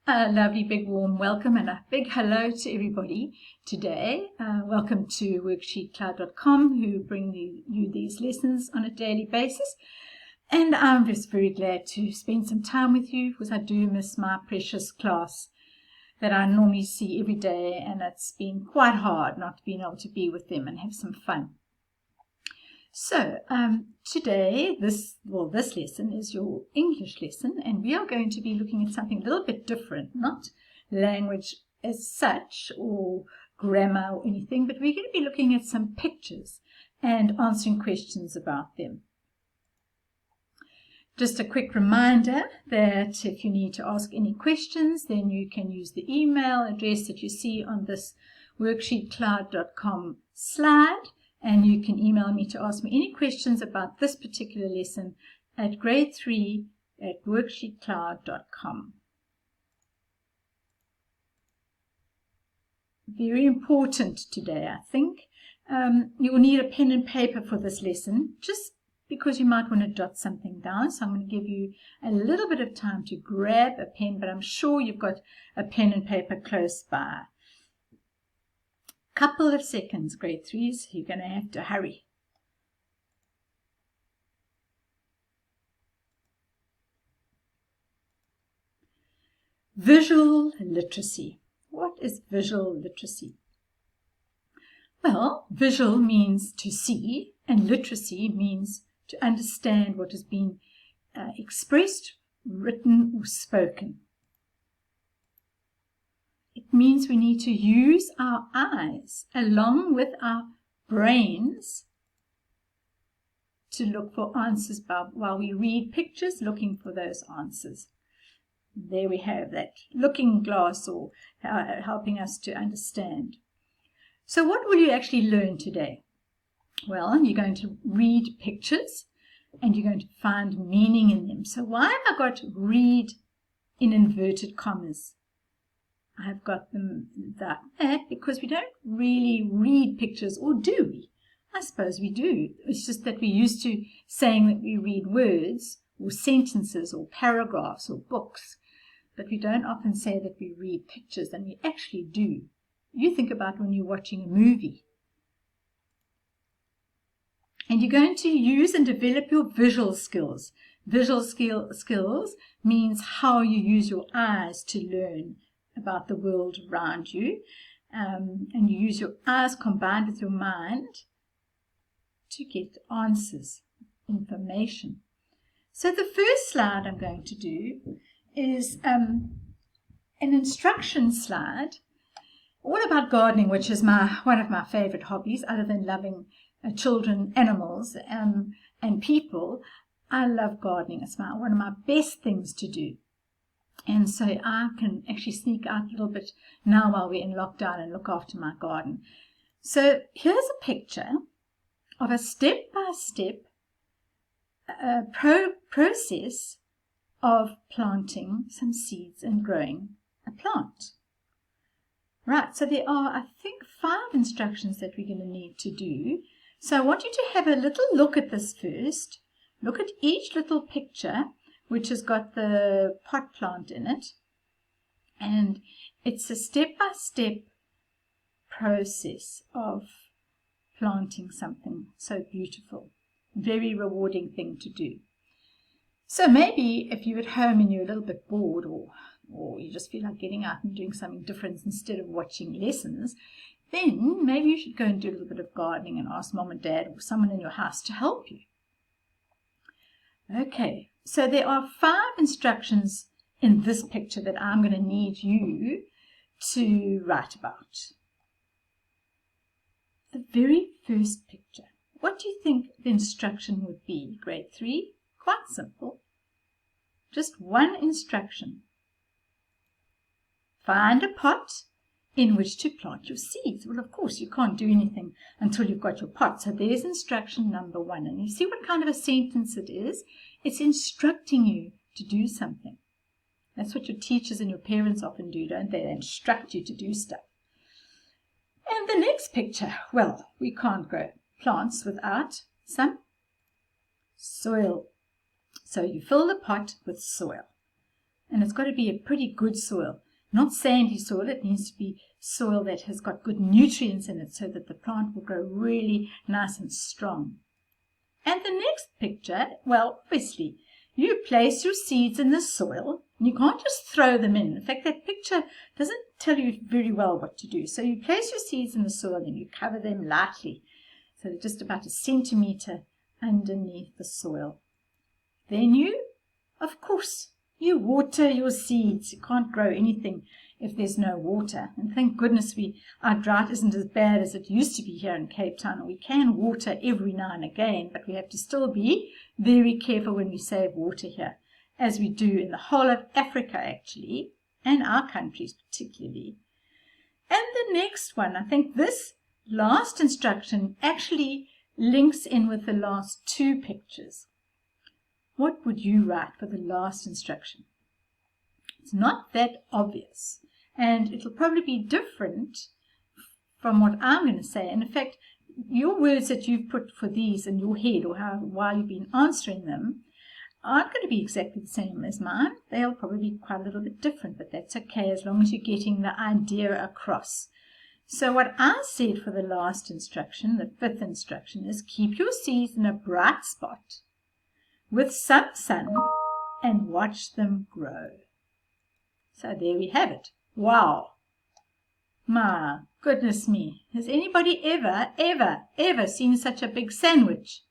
A lovely big warm welcome and a big hello to everybody today. Welcome to WorksheetCloud.com, who bring you these lessons on a daily basis. And I'm just very glad to spend some time with you because I do miss my precious class that I normally see every day, and it's been quite hard not being able to be with them and have some fun. So today, this lesson is your English lesson, and we are going to be looking at something a little bit different, not language as such or grammar or anything, but we're going to be looking at some pictures and answering questions about them. Just a quick reminder that if you need to ask any questions, then you can use the email address that you see on this WorksheetCloud.com slide. And you can email me to ask me any questions about this particular lesson at grade3@worksheetcloud.com. Very important today, I think. You will need a pen and paper for this lesson, just because you might want to jot something down. So I'm going to give you a little bit of time to grab a pen, but I'm sure you've got a pen and paper close by. Couple of seconds, grade 3s, you're going to have to hurry. Visual literacy. What is visual literacy? Well, visual means to see, and literacy means to understand what has been expressed, written, or spoken. It means we need to use our eyes along with our brains to look for answers while we read pictures, looking for those answers. There we have that looking glass, or helping us to understand. So what will you actually learn today? Well, you're going to read pictures and you're going to find meaning in them. So why have I got read in inverted commas? I've got them that because we don't really read pictures, or do we? I suppose we do. It's just that we're used to saying that we read words or sentences or paragraphs or books, but we don't often say that we read pictures, and we actually do. You think about when you're watching a movie. And you're going to use and develop your visual skills. Visual skills means how you use your eyes to learn about the world around you, and you use your eyes combined with your mind to get answers, information. So the first slide I'm going to do is an instruction slide all about gardening, which is one of my favorite hobbies, other than loving children, animals, and people. I love gardening. It's one of my best things to do. And so I can actually sneak out a little bit now while we're in lockdown and look after my garden. So here's a picture of a step-by-step process of planting some seeds and growing a plant. Right, so there are, I think, 5 instructions that we're going to need to do. So I want you to have a little look at this first. Look at each little picture, which has got the pot plant in it, and it's a step-by-step process of planting something so beautiful. Very rewarding thing to do. So maybe if you're at home and you're a little bit bored, or you just feel like getting out and doing something different instead of watching lessons, then maybe you should go and do a little bit of gardening and ask mom and dad or someone in your house to help you. Okay. So there are 5 instructions in this picture that I'm going to need you to write about. The very first picture. What do you think the instruction would be, grade 3? Quite simple. Just one instruction. Find a pot in which to plant your seeds. Well, of course, you can't do anything until you've got your pot. So there's instruction number 1. And you see what kind of a sentence it is? It's instructing you to do something. That's what your teachers and your parents often do, don't they? They instruct you to do stuff. And the next picture, well, we can't grow plants without some soil. So you fill the pot with soil. And it's got to be a pretty good soil. Not sandy soil, it needs to be soil that has got good nutrients in it so that the plant will grow really nice and strong. And the next picture, well, obviously, you place your seeds in the soil, and you can't just throw them in. In fact, that picture doesn't tell you very well what to do. So you place your seeds in the soil and you cover them lightly, so they're just about 1 centimeter underneath the soil. Then you, of course, you water your seeds. You can't grow anything if there's no water. And thank goodness our drought isn't as bad as it used to be here in Cape Town. We can water every now and again, but we have to still be very careful when we save water here, as we do in the whole of Africa actually, and our countries particularly. And the next one, I think this last instruction actually links in with the last two pictures. What would you write for the last instruction? It's not that obvious, and it'll probably be different from what I'm going to say. And in fact, your words that you've put for these in your head, or while you've been answering them, aren't going to be exactly the same as mine. They'll probably be quite a little bit different, but that's okay as long as you're getting the idea across. So what I said for the last instruction, the fifth instruction, is keep your seeds in a bright spot with some sun and watch them grow. So there we have it. Wow. My goodness me. Has anybody ever seen such a big sandwich?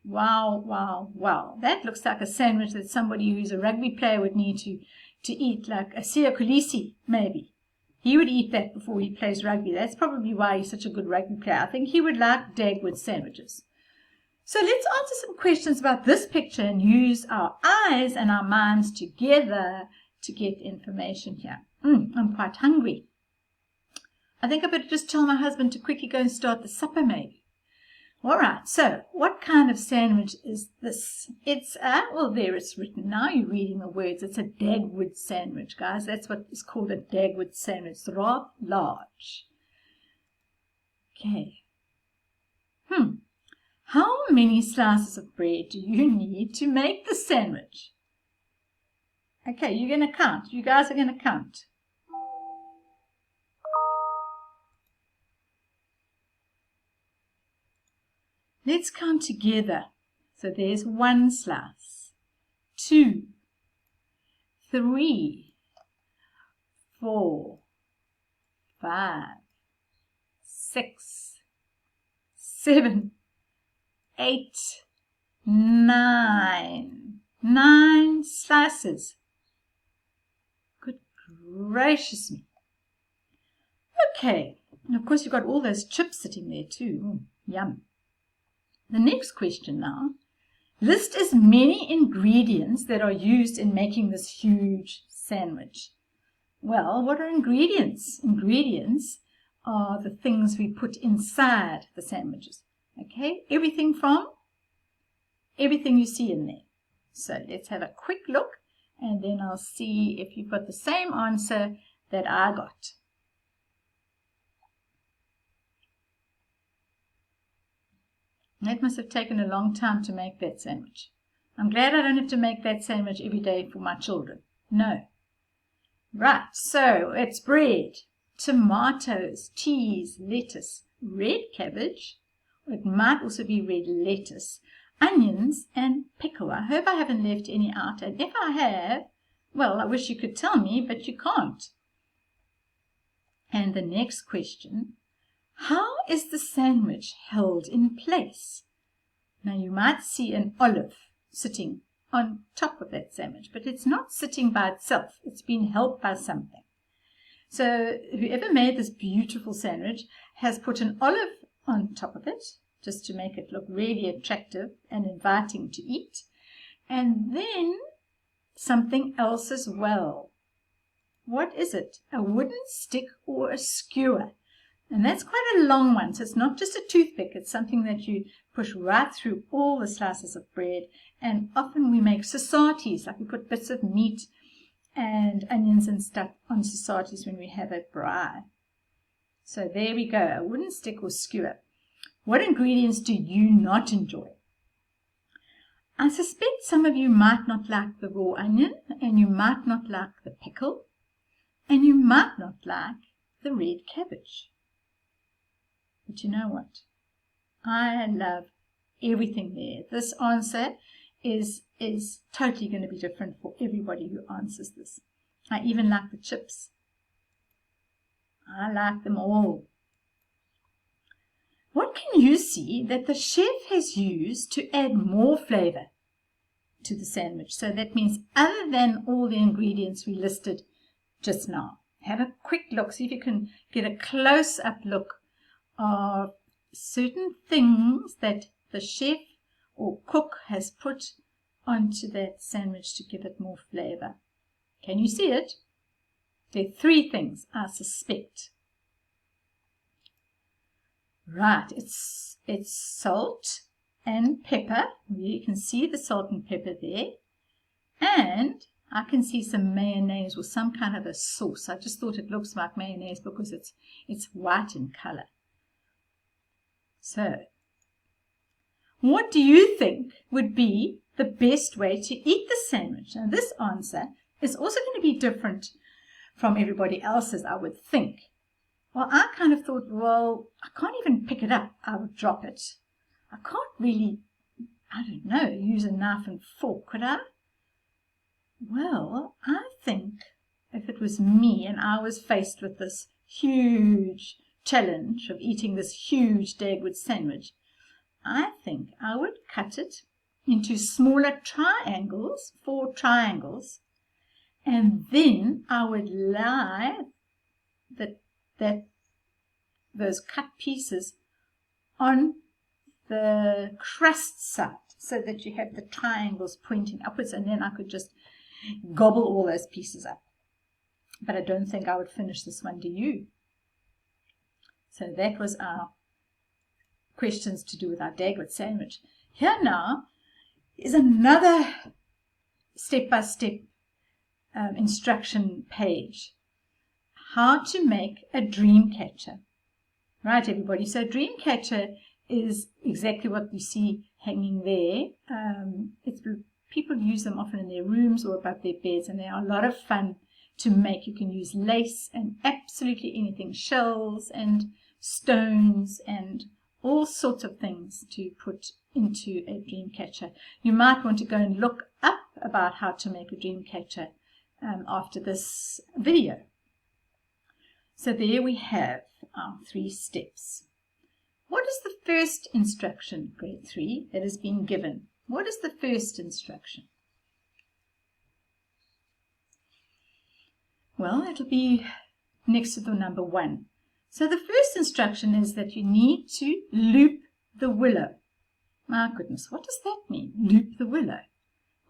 Wow, wow, wow. That looks like a sandwich that somebody who's a rugby player would need to eat, like a Siya Kolisi, maybe. He would eat that before he plays rugby. That's probably why he's such a good rugby player. I think he would like Dagwood sandwiches. So let's answer some questions about this picture and use our eyes and our minds together to get information here. I'm quite hungry. I think I better just tell my husband to quickly go and start the supper maybe. All right, so what kind of sandwich is this? It's well, there it's written. Now you're reading the words. It's a Dagwood sandwich, guys. That's what is called a Dagwood sandwich. It's rather large. Okay. How many slices of bread do you need to make the sandwich? Okay, you're going to count. You guys are going to count. Let's count together. So there's 1 slice, 2, 3, 4, 5, 6, 7, 8, 9. 9 slices. Good gracious me. Okay, and of course you've got all those chips sitting there too. Yum. The next question now. List as many ingredients that are used in making this huge sandwich. Well, what are ingredients? Ingredients are the things we put inside the sandwiches. Okay, everything you see in there. So let's have a quick look, and then I'll see if you've got the same answer that I got. That must have taken a long time to make that sandwich. I'm glad I don't have to make that sandwich every day for my children. No. Right, so it's bread, tomatoes, cheese, lettuce, red cabbage. It might also be red lettuce, onions, and pickle. I hope I haven't left any out. And if I have, well, I wish you could tell me, but you can't. And the next question, how is the sandwich held in place? Now you might see an olive sitting on top of that sandwich, but it's not sitting by itself. It's been helped by something. So whoever made this beautiful sandwich has put an olive on top of it, just to make it look really attractive and inviting to eat. And then something else as well. What is it? A wooden stick or a skewer? And that's quite a long one, so it's not just a toothpick. It's something that you push right through all the slices of bread. And often we make sausages, like we put bits of meat and onions and stuff on sausages when we have a braai. So there we go, a wooden stick or skewer. What ingredients do you not enjoy? I suspect some of you might not like the raw onion, and you might not like the pickle, and you might not like the red cabbage. But you know what? I love everything there. This answer is totally going to be different for everybody who answers this. I even like the chips. I like them all. What can you see that the chef has used to add more flavor to the sandwich? So that means other than all the ingredients we listed just now. Have a quick look, see if you can get a close-up look of certain things that the chef or cook has put onto that sandwich to give it more flavor. Can you see it? There are 3 things I suspect. Right, it's salt and pepper. You can see the salt and pepper there. And I can see some mayonnaise or some kind of a sauce. I just thought it looks like mayonnaise because it's white in color. So, what do you think would be the best way to eat the sandwich? Now, this answer is also going to be different from everybody else's, I would think. Well, I kind of thought, well, I can't even pick it up. I would drop it. I can't really, I don't know, use a knife and fork, could I? Well, I think if it was me and I was faced with this huge challenge of eating this huge Dagwood sandwich, I think I would cut it into smaller triangles, 4 triangles, and then I would lie those cut pieces on the crust side so that you have the triangles pointing upwards, and then I could just gobble all those pieces up. But I don't think I would finish this one, do you? So that was our questions to do with our Dagwood sandwich. Here now is another step-by-step instruction page. How to make a dream catcher. Right, everybody? So dreamcatcher is exactly what you see hanging there. People use them often in their rooms or above their beds, and they are a lot of fun to make. You can use lace and absolutely anything, shells and stones and all sorts of things to put into a dream catcher. You might want to go and look up about how to make a dream catcher after this video. So there we have our 3 steps. What is the first instruction, grade 3, that has been given? What is the first instruction? Well, it'll be next to the number 1. So the first instruction is that you need to loop the willow. My goodness, what does that mean, loop the willow?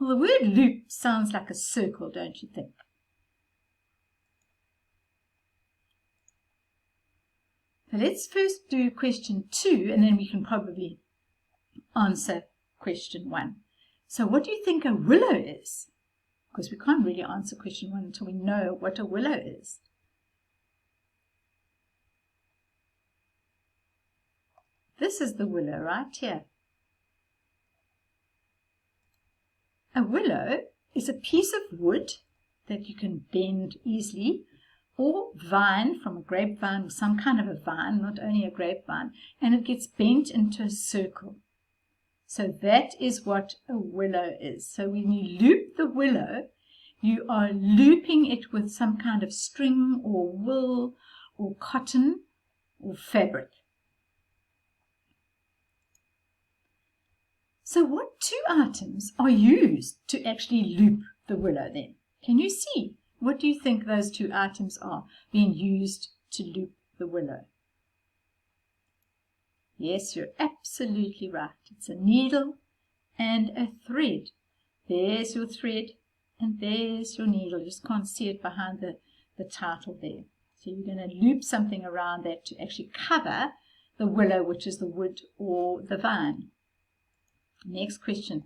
Well, the word loop sounds like a circle, don't you think? So let's first do question 2, and then we can probably answer question 1. So what do you think a willow is? Because we can't really answer question 1 until we know what a willow is. This is the willow right here. A willow is a piece of wood that you can bend easily, or vine from a grapevine or some kind of a vine, not only a grapevine, and it gets bent into a circle. So that is what a willow is. So when you loop the willow, you are looping it with some kind of string or wool or cotton or fabric. So what 2 items are used to actually loop the willow then? Can you see? What do you think those 2 items are being used to loop the willow? Yes, you're absolutely right. It's a needle and a thread. There's your thread and there's your needle. You just can't see it behind the title there. So you're going to loop something around that to actually cover the willow, which is the wood or the vine. Next question.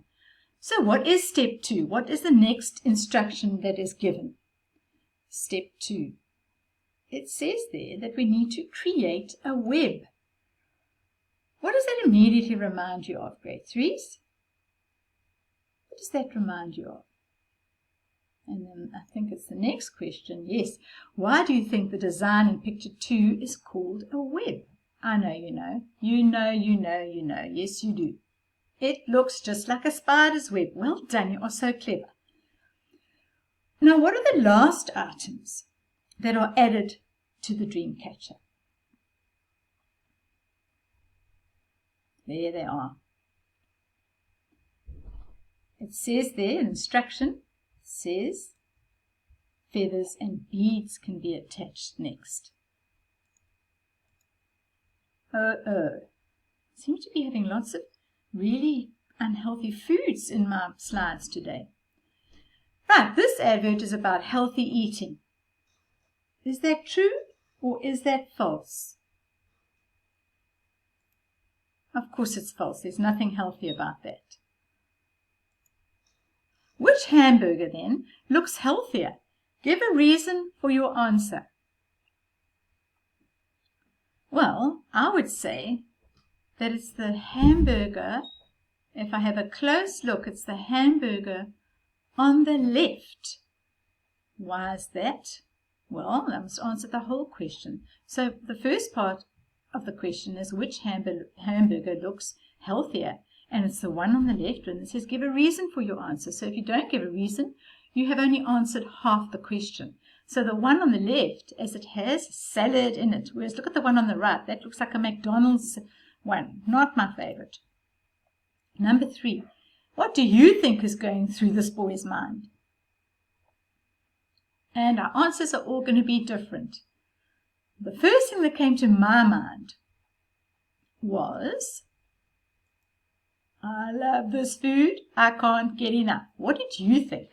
So what is step 2? What is the next instruction that is given? Step 2. It says there that we need to create a web. What does that immediately remind you of, grade 3s? What does that remind you of? And then I think it's the next question. Yes. Why do you think the design in picture 2 is called a web? I know you know. You know, you know, you know. Yes, you do. It looks just like a spider's web. Well done. You are so clever. Now, what are the last items that are added to the dreamcatcher? There they are. It says there, instruction says feathers and beads can be attached next. Seem to be having lots of really unhealthy foods in my slides today. Right, this advert is about healthy eating. Is that true or is that false? Of course it's false. There's nothing healthy about that. Which hamburger then looks healthier? Give a reason for your answer. Well, I would say that it's the hamburger, if I have a close look, it's the hamburger on the left. Why is that? Well, I must answer the whole question. So the first part of the question is which hamburger looks healthier? And it's the one on the left, and it says give a reason for your answer. So if you don't give a reason, you have only answered half the question. So the one on the left, as it has salad in it, whereas look at the one on the right, that looks like a McDonald's one. Not my favorite. Number 3, what do you think is going through this boy's mind? And our answers are all going to be different. The first thing that came to my mind was, I love this food, I can't get enough. What did you think?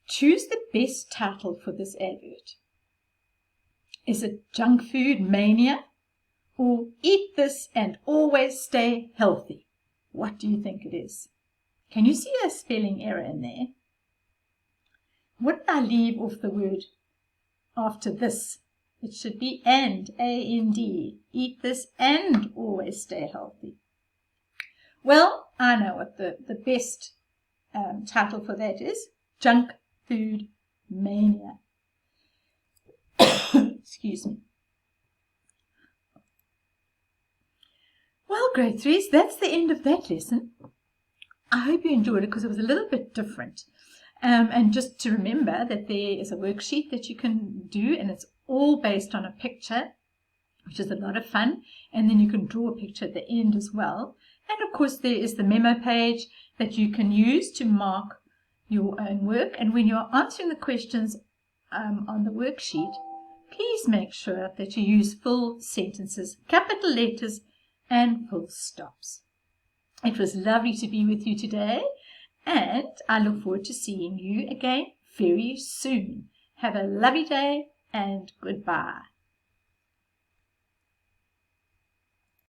Choose the best title for this advert. Is it Junk Food Mania or Eat This and Always Stay Healthy? What do you think it is? Can you see a spelling error in there? What did I leave off the word after this? It should be and, A-N-D. Eat this and always stay healthy. Well, I know what the best title for that is. Junk Food Mania. Excuse me. Well, grade 3s, that's the end of that lesson. I hope you enjoyed it because it was a little bit different. And just to remember that there is a worksheet that you can do, and it's all based on a picture, which is a lot of fun. And then you can draw a picture at the end as well. And of course, there is the memo page that you can use to mark your own work. And when you're answering the questions on the worksheet, please make sure that you use full sentences, capital letters, and full stops. It was lovely to be with you today, and I look forward to seeing you again very soon. Have a lovely day and goodbye.